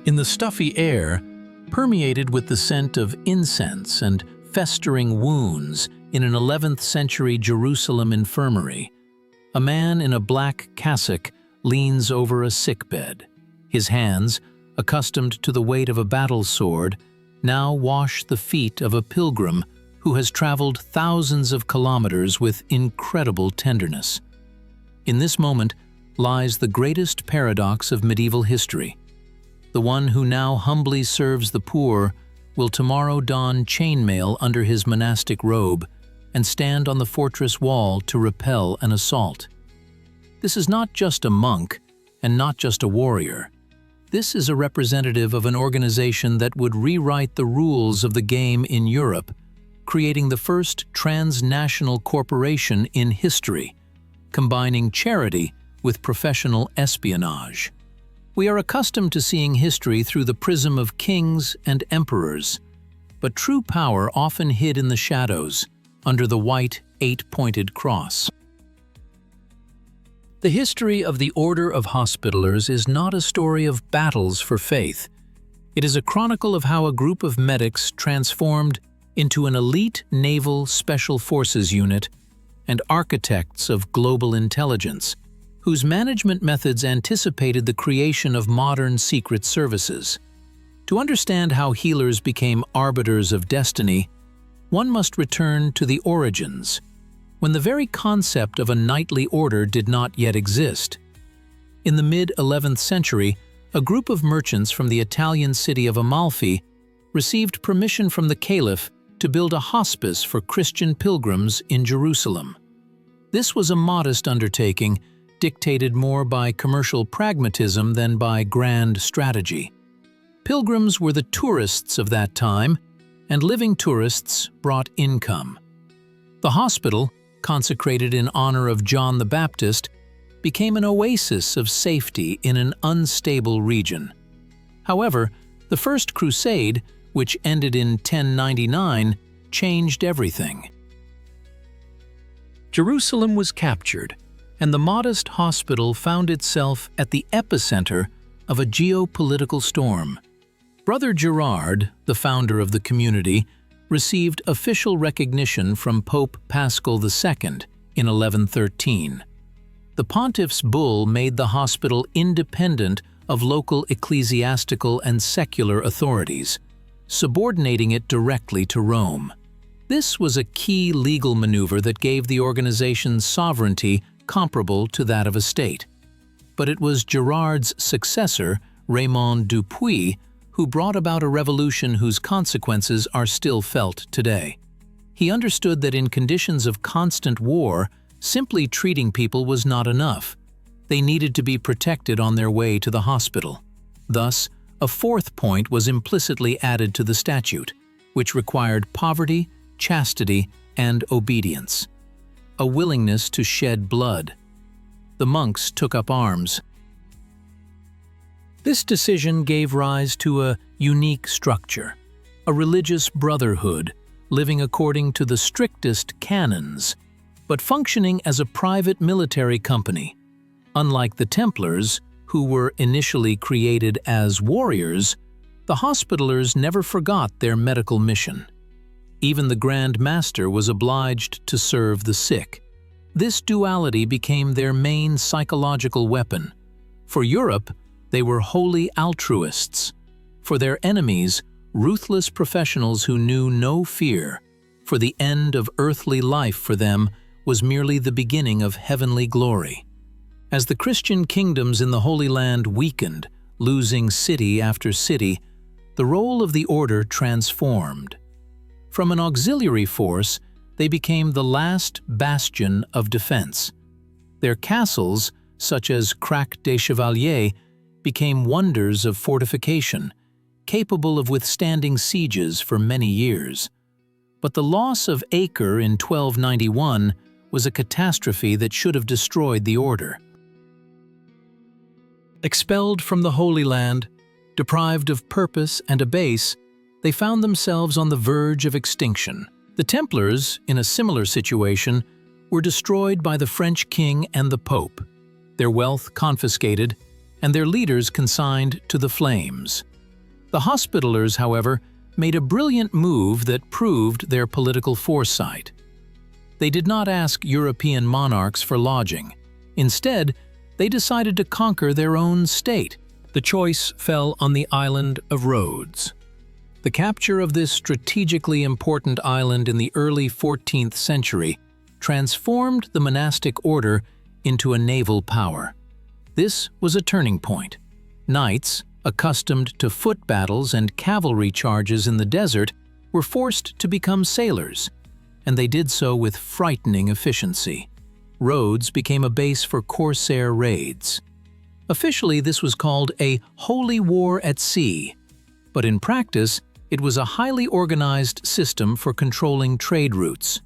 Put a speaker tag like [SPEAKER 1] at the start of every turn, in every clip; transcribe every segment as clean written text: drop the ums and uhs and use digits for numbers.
[SPEAKER 1] In the stuffy air, permeated with the scent of incense and festering wounds in an 11th century Jerusalem infirmary, a man in a black cassock leans over a sickbed. His hands, accustomed to the weight of a battle sword, now wash the feet of a pilgrim who has traveled thousands of kilometers with incredible tenderness. In this moment lies the greatest paradox of medieval history. The one who now humbly serves the poor will tomorrow don chainmail under his monastic robe and stand on the fortress wall to repel an assault. This is not just a monk and not just a warrior. This is a representative of an organization that would rewrite the rules of the game in Europe, creating the first transnational corporation in history, combining charity with professional espionage. We are accustomed to seeing history through the prism of kings and emperors, but true power often hid in the shadows, under the white, eight-pointed cross. The history of the Order of Hospitallers is not a story of battles for faith. It is a chronicle of how a group of medics transformed into an elite naval special forces unit and architects of global intelligence, whose management methods anticipated the creation of modern secret services. To understand how healers became arbiters of destiny, one must return to the origins, when the very concept of a knightly order did not yet exist. In the mid-11th century, a group of merchants from the Italian city of Amalfi received permission from the Caliph to build a hospice for Christian pilgrims in Jerusalem. This was a modest undertaking, dictated more by commercial pragmatism than by grand strategy. Pilgrims were the tourists of that time, and living tourists brought income. The hospital, consecrated in honor of John the Baptist, became an oasis of safety in an unstable region. However, the First Crusade, which ended in 1099, changed everything. Jerusalem was captured, and the modest hospital found itself at the epicenter of a geopolitical storm. Brother Gerard, the founder of the community, received official recognition from Pope Paschal II in 1113. The pontiff's bull made the hospital independent of local ecclesiastical and secular authorities, subordinating it directly to Rome. This was a key legal maneuver that gave the organization's sovereignty comparable to that of a state. But it was Gerard's successor, Raymond Dupuy, who brought about a revolution whose consequences are still felt today. He understood that in conditions of constant war, simply treating people was not enough. They needed to be protected on their way to the hospital. Thus, a fourth point was implicitly added to the statute, which required poverty, chastity, and obedience. A willingness to shed blood. The monks took up arms. This decision gave rise to a unique structure, a religious brotherhood living according to the strictest canons, but functioning as a private military company. Unlike the Templars, who were initially created as warriors, the Hospitallers never forgot their medical mission. Even the Grand Master was obliged to serve the sick. This duality became their main psychological weapon. For Europe, they were holy altruists. For their enemies, ruthless professionals who knew no fear. For the end of earthly life for them was merely the beginning of heavenly glory. As the Christian kingdoms in the Holy Land weakened, losing city after city, the role of the order transformed. From an auxiliary force, they became the last bastion of defense. Their castles, such as Crac des Chevaliers, became wonders of fortification, capable of withstanding sieges for many years. But the loss of Acre in 1291 was a catastrophe that should have destroyed the order. Expelled from the Holy Land, deprived of purpose and a base, they found themselves on the verge of extinction. The Templars, in a similar situation, were destroyed by the French king and the Pope, their wealth confiscated, and their leaders consigned to the flames. The Hospitallers, however, made a brilliant move that proved their political foresight. They did not ask European monarchs for lodging. Instead, they decided to conquer their own state. The choice fell on the island of Rhodes. The capture of this strategically important island in the early 14th century transformed the monastic order into a naval power. This was a turning point. Knights, accustomed to foot battles and cavalry charges in the desert, were forced to become sailors, and they did so with frightening efficiency. Rhodes became a base for corsair raids. Officially, this was called a holy war at sea, but in practice, it was a highly organized system for controlling trade routes.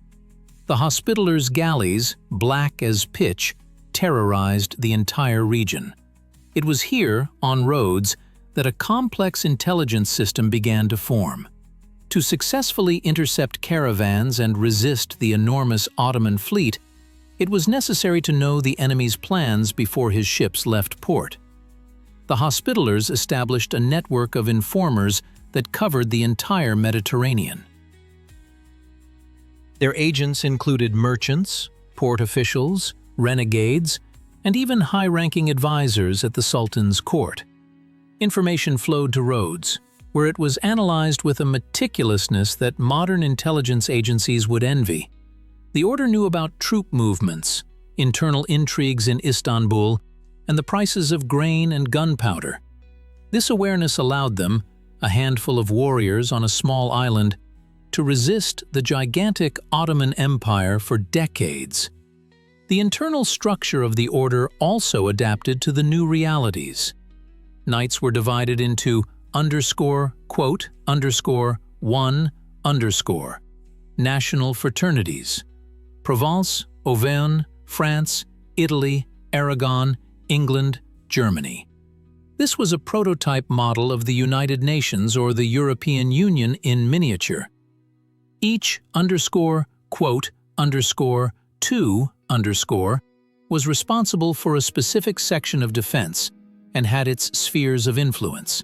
[SPEAKER 1] The Hospitallers' galleys, black as pitch, terrorized the entire region. It was here, on Rhodes, that a complex intelligence system began to form. To successfully intercept caravans and resist the enormous Ottoman fleet, it was necessary to know the enemy's plans before his ships left port. The Hospitallers established a network of informers that covered the entire Mediterranean. Their agents included merchants, port officials, renegades, and even high-ranking advisors at the Sultan's court. Information flowed to Rhodes, where it was analyzed with a meticulousness that modern intelligence agencies would envy. The order knew about troop movements, internal intrigues in Istanbul, and the prices of grain and gunpowder. This awareness allowed them, a handful of warriors on a small island, to resist the gigantic Ottoman Empire for decades. The internal structure of the order also adapted to the new realities. Knights were divided into _1_ national fraternities: Provence, Auvergne, France, Italy, Aragon, England, Germany. This was a prototype model of the United Nations or the European Union in miniature. Each _2_ was responsible for a specific section of defense and had its spheres of influence.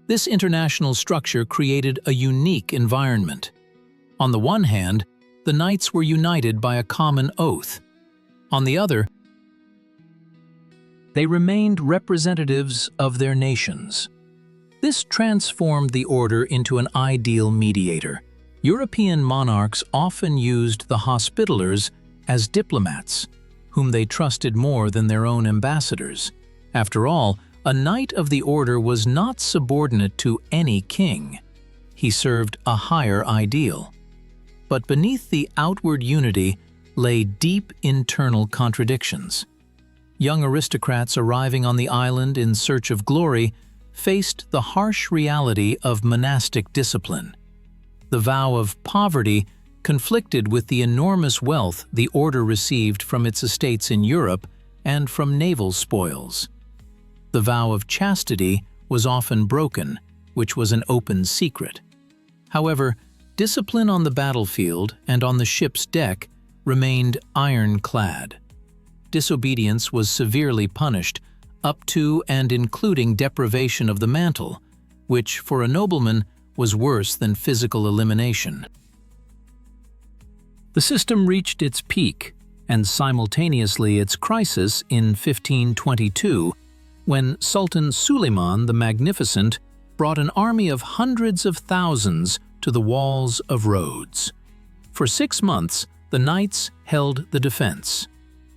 [SPEAKER 1] This international structure created a unique environment. On the one hand, the knights were united by a common oath. On the other, they remained representatives of their nations. This transformed the order into an ideal mediator. European monarchs often used the Hospitallers as diplomats, whom they trusted more than their own ambassadors. After all, a knight of the order was not subordinate to any king. He served a higher ideal. But beneath the outward unity lay deep internal contradictions. Young aristocrats arriving on the island in search of glory faced the harsh reality of monastic discipline. The vow of poverty conflicted with the enormous wealth the order received from its estates in Europe and from naval spoils. The vow of chastity was often broken, which was an open secret. However, discipline on the battlefield and on the ship's deck remained ironclad. Disobedience was severely punished, up to and including deprivation of the mantle, which, for a nobleman, was worse than physical elimination. The system reached its peak, and simultaneously its crisis in 1522, when Sultan Suleiman the Magnificent brought an army of hundreds of thousands to the walls of Rhodes. For 6 months, the knights held the defense.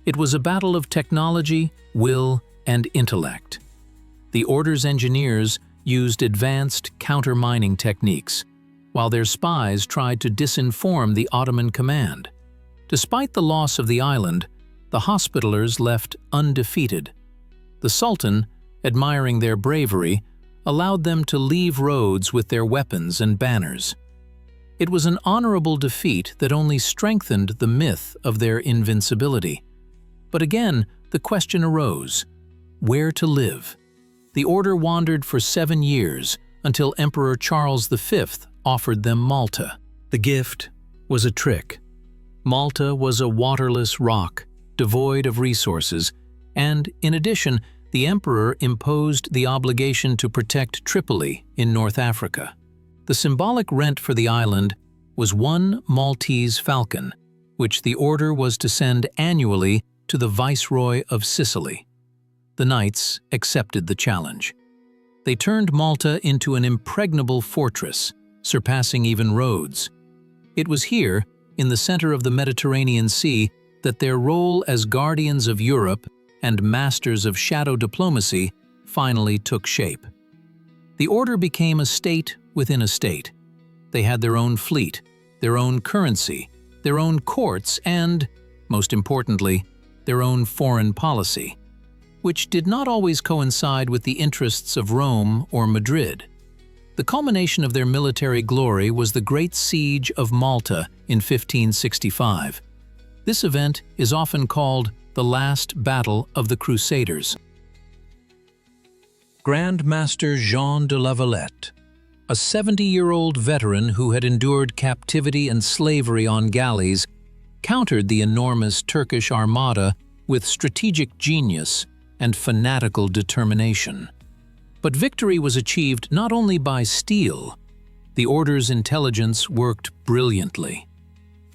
[SPEAKER 1] It was a battle of technology, will, and intellect. The order's engineers used advanced counter-mining techniques, while their spies tried to disinform the Ottoman command. Despite the loss of the island, the Hospitallers left undefeated. The Sultan, admiring their bravery, allowed them to leave Rhodes with their weapons and banners. It was an honorable defeat that only strengthened the myth of their invincibility. But again, the question arose: where to live? The order wandered for 7 years until Emperor Charles V offered them Malta. The gift was a trick. Malta was a waterless rock, devoid of resources, and, in addition, the emperor imposed the obligation to protect Tripoli in North Africa. The symbolic rent for the island was one Maltese falcon, which the order was to send annually to the Viceroy of Sicily. The knights accepted the challenge. They turned Malta into an impregnable fortress, surpassing even Rhodes. It was here, in the center of the Mediterranean Sea, that their role as guardians of Europe and masters of shadow diplomacy finally took shape. The order became a state within a state. They had their own fleet, their own currency, their own courts, and, most importantly, their own foreign policy, which did not always coincide with the interests of Rome or Madrid. The culmination of their military glory was the Great Siege of Malta in 1565. This event is often called the Last Battle of the Crusaders. Grand Master Jean de la Valette, a 70-year-old veteran who had endured captivity and slavery on galleys, countered the enormous Turkish armada with strategic genius and fanatical determination. But victory was achieved not only by steel. The order's intelligence worked brilliantly.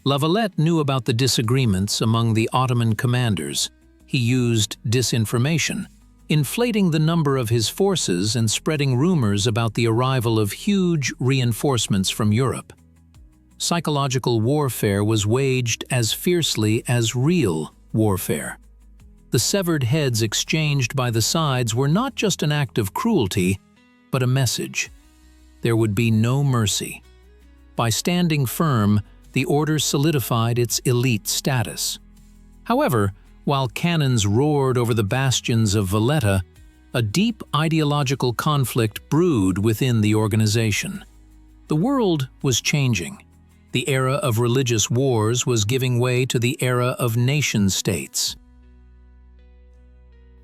[SPEAKER 1] La Valette knew about the disagreements among the Ottoman commanders. He used disinformation, inflating the number of his forces and spreading rumors about the arrival of huge reinforcements from Europe. Psychological warfare was waged as fiercely as real warfare. The severed heads exchanged by the sides were not just an act of cruelty, but a message. There would be no mercy. By standing firm, the order solidified its elite status. However, while cannons roared over the bastions of Valletta, a deep ideological conflict brewed within the organization. The world was changing. The era of religious wars was giving way to the era of nation-states.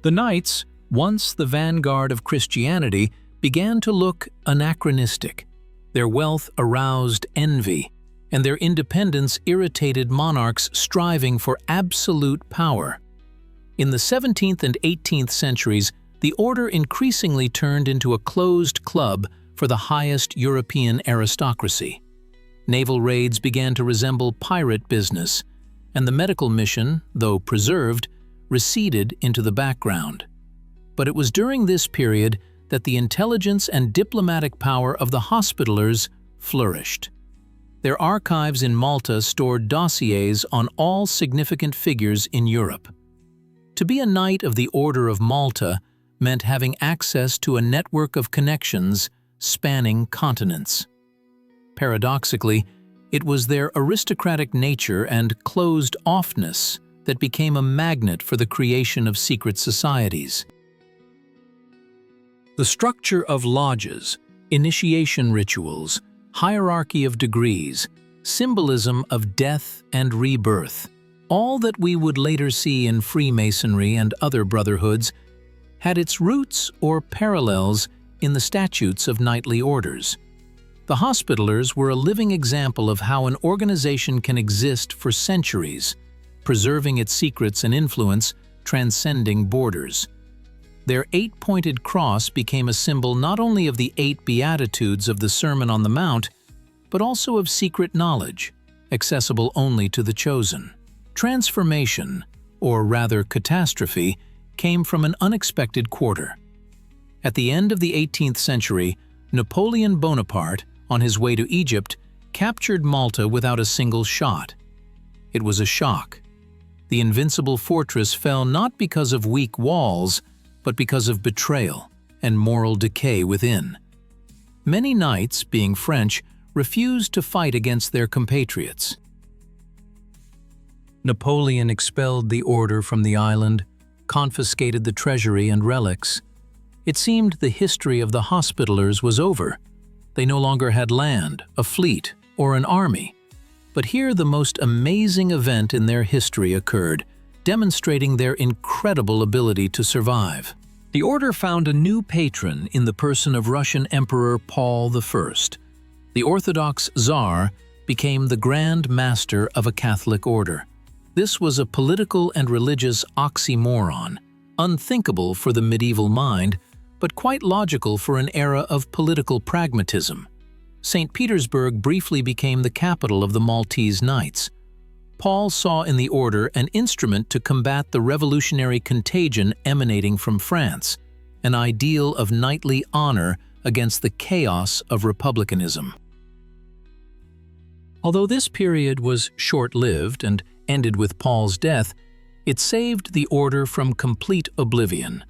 [SPEAKER 1] The Knights, once the vanguard of Christianity, began to look anachronistic. Their wealth aroused envy, and their independence irritated monarchs striving for absolute power. In the 17th and 18th centuries, the order increasingly turned into a closed club for the highest European aristocracy. Naval raids began to resemble pirate business, and the medical mission, though preserved, receded into the background. But it was during this period that the intelligence and diplomatic power of the Hospitallers flourished. Their archives in Malta stored dossiers on all significant figures in Europe. To be a Knight of the Order of Malta meant having access to a network of connections spanning continents. Paradoxically, it was their aristocratic nature and closed-offness that became a magnet for the creation of secret societies. The structure of lodges, initiation rituals, hierarchy of degrees, symbolism of death and rebirth, all that we would later see in Freemasonry and other brotherhoods, had its roots or parallels in the statutes of knightly orders. The Hospitallers were a living example of how an organization can exist for centuries, preserving its secrets and influence, transcending borders. Their 8-pointed cross became a symbol not only of the 8 Beatitudes of the Sermon on the Mount, but also of secret knowledge, accessible only to the chosen. Transformation, or rather catastrophe, came from an unexpected quarter. At the end of the 18th century, Napoleon Bonaparte, on his way to Egypt, captured Malta without a single shot. It was a shock. The invincible fortress fell not because of weak walls, but because of betrayal and moral decay within. Many knights, being French, refused to fight against their compatriots. Napoleon expelled the order from the island, confiscated the treasury and relics. It seemed the history of the Hospitallers was over. They no longer had land, a fleet, or an army. But here the most amazing event in their history occurred, demonstrating their incredible ability to survive. The order found a new patron in the person of Russian Emperor Paul I. The Orthodox Tsar became the Grand Master of a Catholic order. This was a political and religious oxymoron, unthinkable for the medieval mind, but quite logical for an era of political pragmatism. St. Petersburg briefly became the capital of the Maltese Knights. Paul saw in the order an instrument to combat the revolutionary contagion emanating from France, an ideal of knightly honor against the chaos of republicanism. Although this period was short-lived and ended with Paul's death, it saved the order from complete oblivion,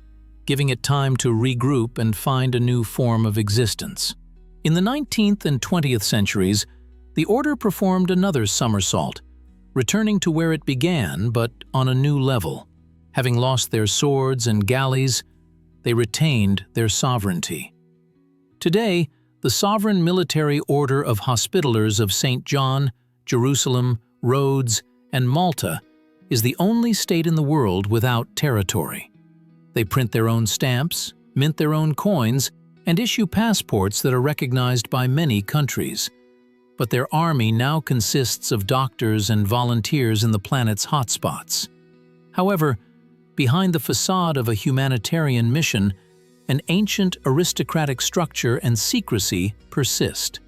[SPEAKER 1] giving it time to regroup and find a new form of existence. In the 19th and 20th centuries, the order performed another somersault, returning to where it began, but on a new level. Having lost their swords and galleys, they retained their sovereignty. Today, the sovereign military order of Hospitallers of St. John, Jerusalem, Rhodes, and Malta is the only state in the world without territory. They print their own stamps, mint their own coins, and issue passports that are recognized by many countries. But their army now consists of doctors and volunteers in the planet's hotspots. However, behind the facade of a humanitarian mission, an ancient aristocratic structure and secrecy persist.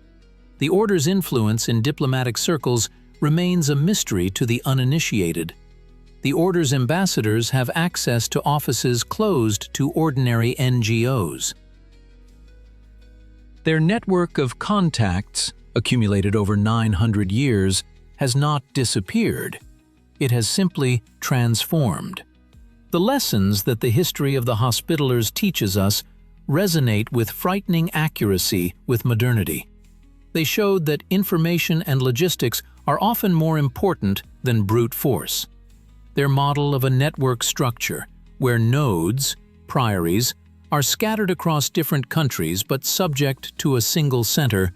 [SPEAKER 1] The order's influence in diplomatic circles remains a mystery to the uninitiated. The order's ambassadors have access to offices closed to ordinary NGOs. Their network of contacts, accumulated over 900 years, has not disappeared. It has simply transformed. The lessons that the history of the Hospitallers teaches us resonate with frightening accuracy with modernity. They showed that information and logistics are often more important than brute force. Their model of a network structure, where nodes, priories, are scattered across different countries but subject to a single center,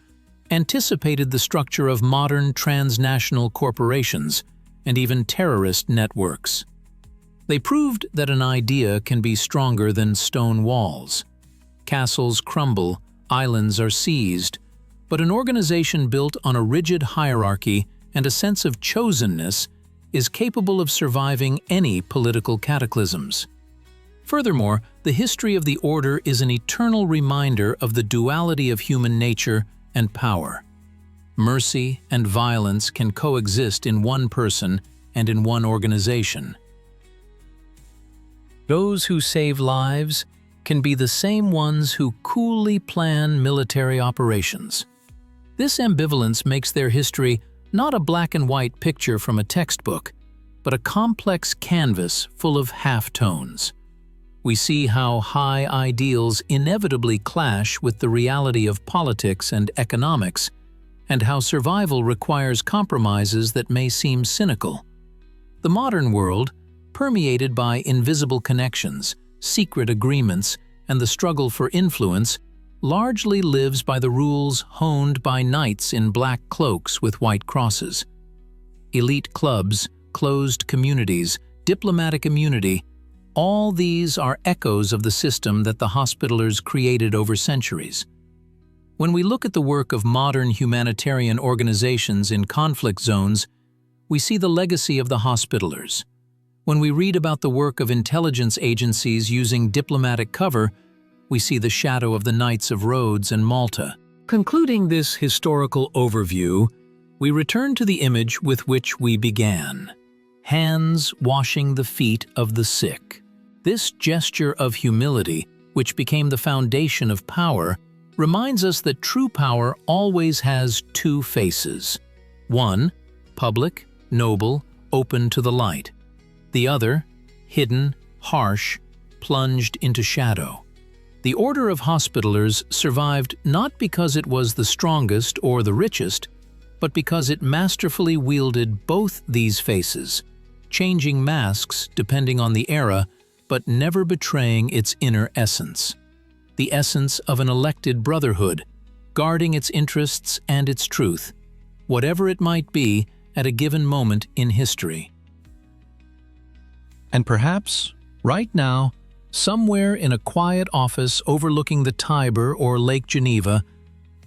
[SPEAKER 1] anticipated the structure of modern transnational corporations and even terrorist networks. They proved that an idea can be stronger than stone walls. Castles crumble, islands are seized, but an organization built on a rigid hierarchy and a sense of chosenness is capable of surviving any political cataclysms. Furthermore, the history of the order is an eternal reminder of the duality of human nature and power. Mercy and violence can coexist in one person and in one organization. Those who save lives can be the same ones who coolly plan military operations. This ambivalence makes their history not a black-and-white picture from a textbook, but a complex canvas full of half-tones. We see how high ideals inevitably clash with the reality of politics and economics, and how survival requires compromises that may seem cynical. The modern world, permeated by invisible connections, secret agreements, and the struggle for influence, largely lives by the rules honed by knights in black cloaks with white crosses. Elite clubs, closed communities, diplomatic immunity, all these are echoes of the system that the Hospitallers created over centuries. When we look at the work of modern humanitarian organizations in conflict zones, we see the legacy of the Hospitallers. When we read about the work of intelligence agencies using diplomatic cover, we see the shadow of the Knights of Rhodes and Malta. Concluding this historical overview, we return to the image with which we began: hands washing the feet of the sick. This gesture of humility, which became the foundation of power, reminds us that true power always has two faces. One, public, noble, open to the light. The other, hidden, harsh, plunged into shadow. The Order of Hospitallers survived not because it was the strongest or the richest, but because it masterfully wielded both these faces, changing masks depending on the era, but never betraying its inner essence. The essence of an elected brotherhood, guarding its interests and its truth, whatever it might be at a given moment in history. And perhaps, right now, somewhere in a quiet office overlooking the Tiber or Lake Geneva,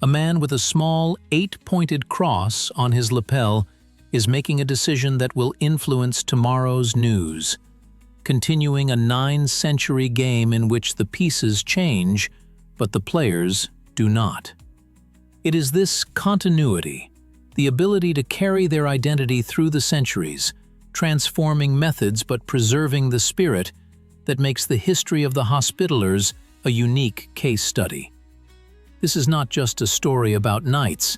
[SPEAKER 1] a man with a small 8-pointed cross on his lapel is making a decision that will influence tomorrow's news. continuing a 9-century game in which the pieces change, but the players do not. It is this continuity, the ability to carry their identity through the centuries, transforming methods but preserving the spirit, that makes the history of the Hospitallers a unique case study. This is not just a story about knights.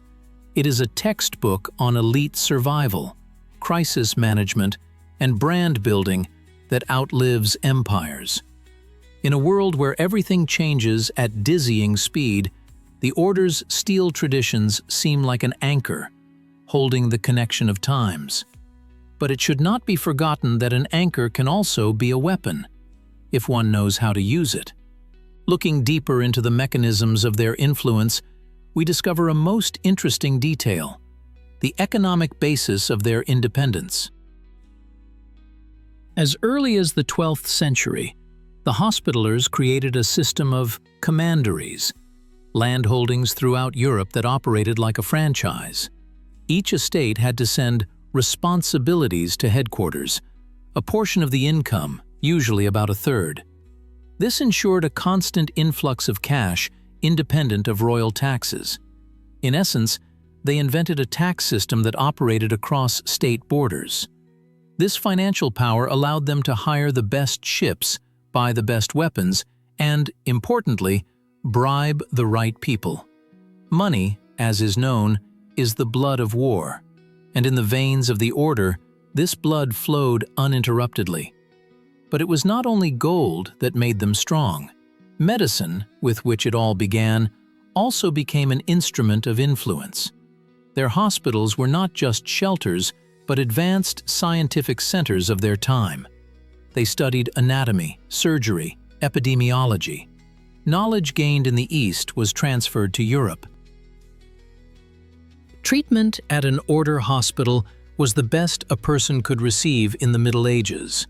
[SPEAKER 1] It is a textbook on elite survival, crisis management, and brand building that outlives empires. In a world where everything changes at dizzying speed, the Order's steel traditions seem like an anchor, holding the connection of times. But it should not be forgotten that an anchor can also be a weapon, if one knows how to use it. Looking deeper into the mechanisms of their influence, we discover a most interesting detail: the economic basis of their independence. As early as the 12th century, the Hospitallers created a system of commanderies, landholdings throughout Europe that operated like a franchise. Each estate had to send responsibilities to headquarters, a portion of the income, usually about a third. This ensured a constant influx of cash independent of royal taxes. In essence, they invented a tax system that operated across state borders. This financial power allowed them to hire the best ships, buy the best weapons, and, importantly, bribe the right people. Money, as is known, is the blood of war, and in the veins of the Order, this blood flowed uninterruptedly. But it was not only gold that made them strong. Medicine, with which it all began, also became an instrument of influence. Their hospitals were not just shelters, but advanced scientific centers of their time. They studied anatomy, surgery, epidemiology. Knowledge gained in the East was transferred to Europe. Treatment at an Order hospital was the best a person could receive in the Middle Ages,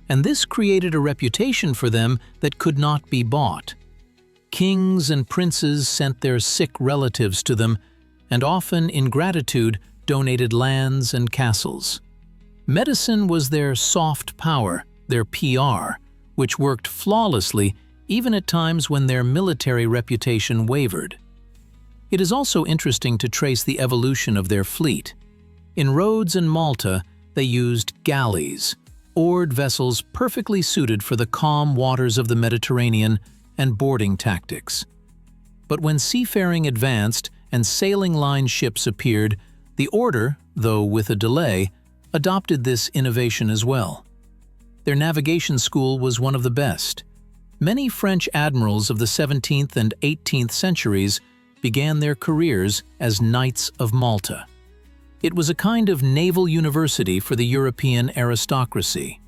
[SPEAKER 1] and this created a reputation for them that could not be bought. Kings and princes sent their sick relatives to them, and often, in gratitude, donated lands and castles. Medicine was their soft power, their PR, which worked flawlessly even at times when their military reputation wavered. It is also interesting to trace the evolution of their fleet. In Rhodes and Malta, they used galleys, oared vessels perfectly suited for the calm waters of the Mediterranean and boarding tactics. But when seafaring advanced and sailing-line ships appeared, the Order, though with a delay, adopted this innovation as well. Their navigation school was one of the best. Many French admirals of the 17th and 18th centuries began their careers as Knights of Malta. It was a kind of naval university for the European aristocracy.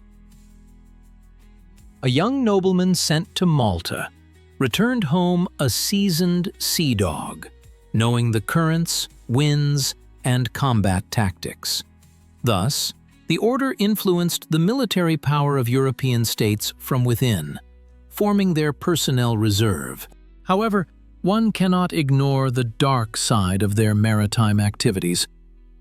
[SPEAKER 1] A young nobleman sent to Malta returned home a seasoned sea dog, knowing the currents, winds, and combat tactics. Thus, the Order influenced the military power of European states from within, forming their personnel reserve. However, one cannot ignore the dark side of their maritime activities.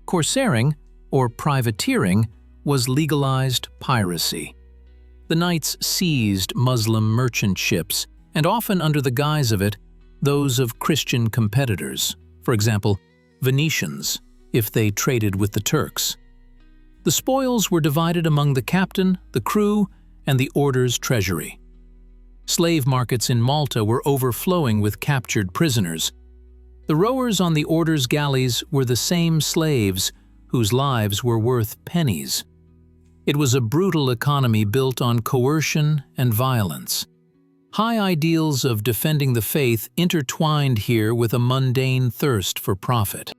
[SPEAKER 1] Corsairing, or privateering, was legalized piracy. The Knights seized Muslim merchant ships, and often under the guise of it, those of Christian competitors, for example, Venetians, if they traded with the Turks. The spoils were divided among the captain, the crew, and the Order's treasury. Slave markets in Malta were overflowing with captured prisoners. The rowers on the Order's galleys were the same slaves whose lives were worth pennies. It was a brutal economy built on coercion and violence. High ideals of defending the faith intertwined here with a mundane thirst for profit.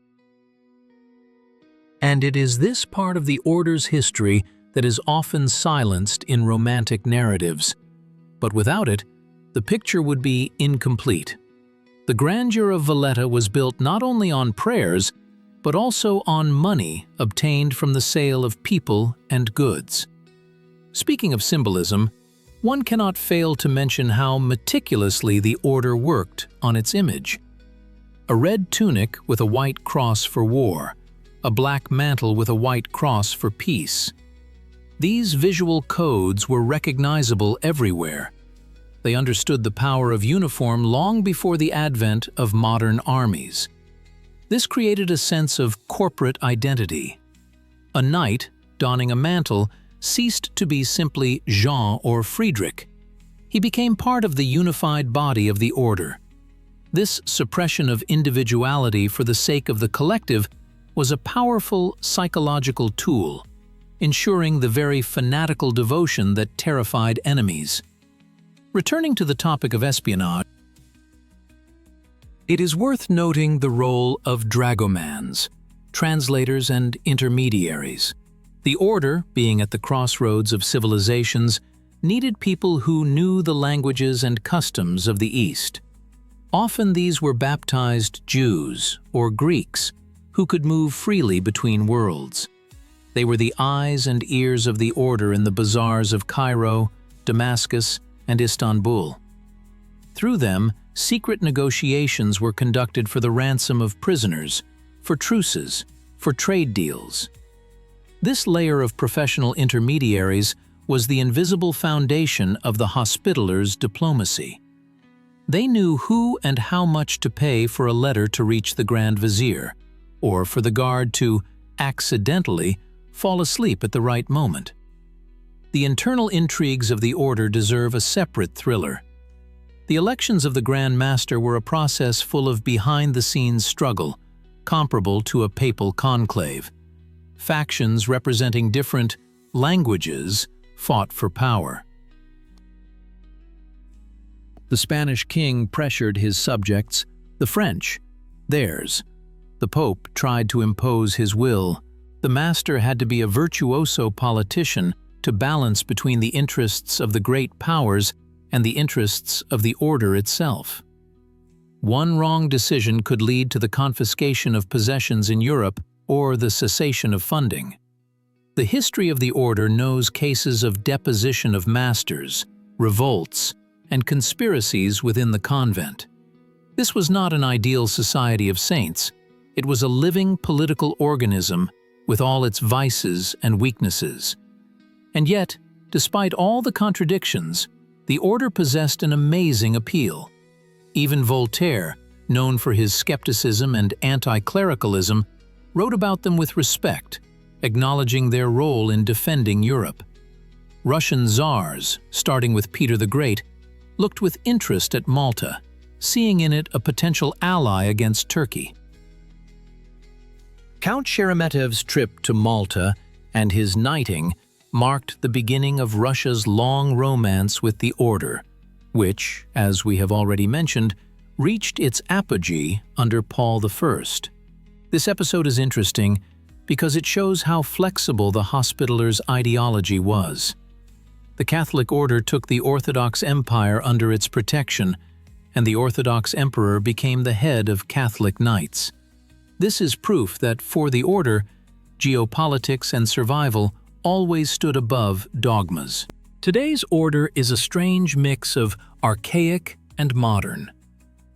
[SPEAKER 1] And it is this part of the Order's history that is often silenced in romantic narratives. But without it, the picture would be incomplete. The grandeur of Valletta was built not only on prayers, but also on money obtained from the sale of people and goods. Speaking of symbolism, one cannot fail to mention how meticulously the Order worked on its image. A red tunic with a white cross for war, a black mantle with a white cross for peace. These visual codes were recognizable everywhere. They understood the power of uniform long before the advent of modern armies. This created a sense of corporate identity. A knight, donning a mantle, ceased to be simply Jean or Friedrich. He became part of the unified body of the order. This suppression of individuality for the sake of the collective was a powerful psychological tool, ensuring the very fanatical devotion that terrified enemies. Returning to the topic of espionage, it is worth noting the role of dragomans, translators and intermediaries. The order, being at the crossroads of civilizations, needed people who knew the languages and customs of the East. Often these were baptized Jews or Greeks who could move freely between worlds. They were the eyes and ears of the order in the bazaars of Cairo, Damascus, and Istanbul. Through them, secret negotiations were conducted for the ransom of prisoners, for truces, for trade deals. This layer of professional intermediaries was the invisible foundation of the Hospitallers' diplomacy. They knew who and how much to pay for a letter to reach the Grand Vizier, or for the guard to, accidentally, fall asleep at the right moment. The internal intrigues of the order deserve a separate thriller. The elections of the Grand Master were a process full of behind-the-scenes struggle, comparable to a papal conclave. Factions representing different languages fought for power. The Spanish king pressured his subjects, the French, theirs. The Pope tried to impose his will. The master had to be a virtuoso politician to balance between the interests of the great powers and the interests of the order itself. One wrong decision could lead to the confiscation of possessions in Europe or the cessation of funding. The history of the order knows cases of deposition of masters, revolts, and conspiracies within the convent. This was not an ideal society of saints. It was a living political organism with all its vices and weaknesses. And yet, despite all the contradictions, the order possessed an amazing appeal. Even Voltaire, known for his skepticism and anti-clericalism, wrote about them with respect, acknowledging their role in defending Europe. Russian czars, starting with Peter the Great, looked with interest at Malta, seeing in it a potential ally against Turkey. Count Sheremetev's trip to Malta and his knighting marked the beginning of Russia's long romance with the order, which, as we have already mentioned, reached its apogee under Paul I. This episode is interesting because it shows how flexible the Hospitallers' ideology was. The Catholic order took the Orthodox Empire under its protection, and the Orthodox Emperor became the head of Catholic knights. This is proof that for the order, geopolitics and survival always stood above dogmas. Today's order is a strange mix of archaic and modern.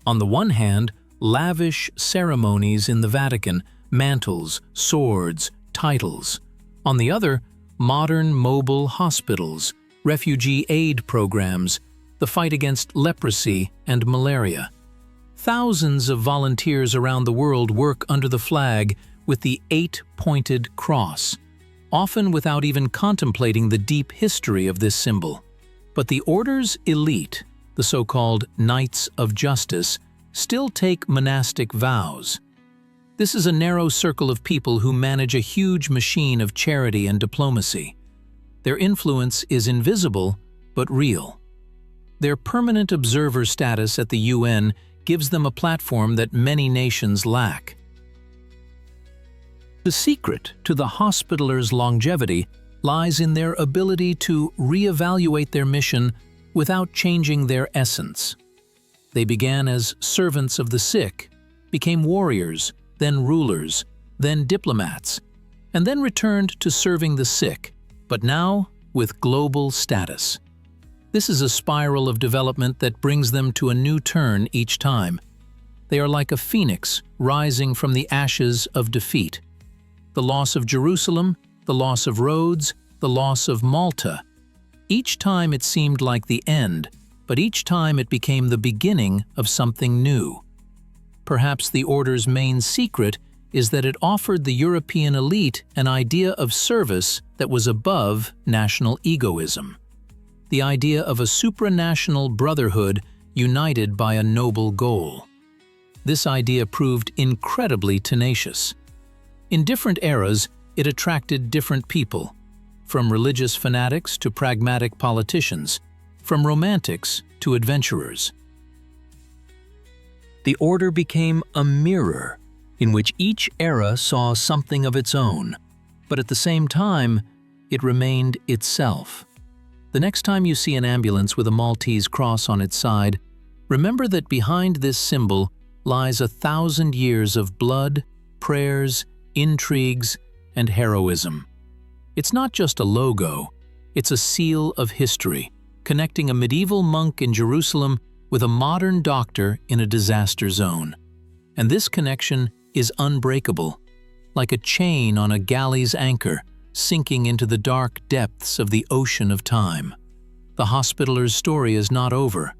[SPEAKER 1] On the one hand, lavish ceremonies in the Vatican, mantles, swords, titles. On the other, modern mobile hospitals, refugee aid programs, the fight against leprosy and malaria. Thousands of volunteers around the world work under the flag with the 8-pointed cross, often without even contemplating the deep history of this symbol. But the order's elite, the so-called Knights of Justice, still take monastic vows. This is a narrow circle of people who manage a huge machine of charity and diplomacy. Their influence is invisible, but real. Their permanent observer status at the UN gives them a platform that many nations lack. The secret to the Hospitallers' longevity lies in their ability to reevaluate their mission without changing their essence. They began as servants of the sick, became warriors, then rulers, then diplomats, and then returned to serving the sick, but now with global status. This is a spiral of development that brings them to a new turn each time. They are like a phoenix rising from the ashes of defeat. The loss of Jerusalem, the loss of Rhodes, the loss of Malta. Each time it seemed like the end, but each time it became the beginning of something new. Perhaps the order's main secret is that it offered the European elite an idea of service that was above national egoism. The idea of a supranational brotherhood united by a noble goal. This idea proved incredibly tenacious. In different eras, it attracted different people, from religious fanatics to pragmatic politicians, from romantics to adventurers. The order became a mirror in which each era saw something of its own, but at the same time, it remained itself. The next time you see an ambulance with a Maltese cross on its side, remember that behind this symbol lies 1,000 years of blood, prayers, intrigues, and heroism. It's not just a logo, it's a seal of history, connecting a medieval monk in Jerusalem with a modern doctor in a disaster zone. And this connection is unbreakable, like a chain on a galley's anchor, sinking into the dark depths of the ocean of time. The Hospitaler's story is not over.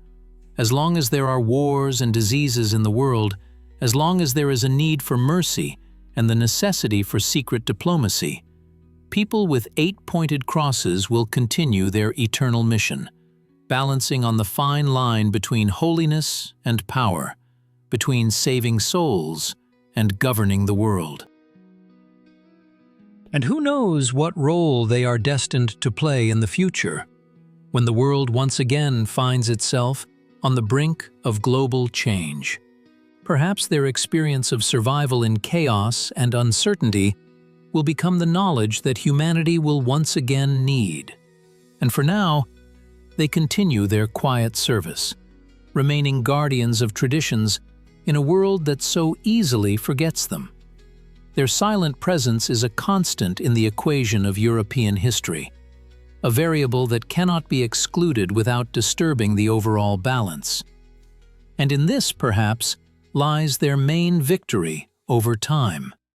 [SPEAKER 1] As long as there are wars and diseases in the world, as long as there is a need for mercy and the necessity for secret diplomacy, people with 8-pointed crosses will continue their eternal mission, balancing on the fine line between holiness and power, between saving souls and governing the world. And who knows what role they are destined to play in the future, when the world once again finds itself on the brink of global change. Perhaps their experience of survival in chaos and uncertainty will become the knowledge that humanity will once again need. And for now, they continue their quiet service, remaining guardians of traditions in a world that so easily forgets them. Their silent presence is a constant in the equation of European history, a variable that cannot be excluded without disturbing the overall balance. And in this, perhaps, lies their main victory over time.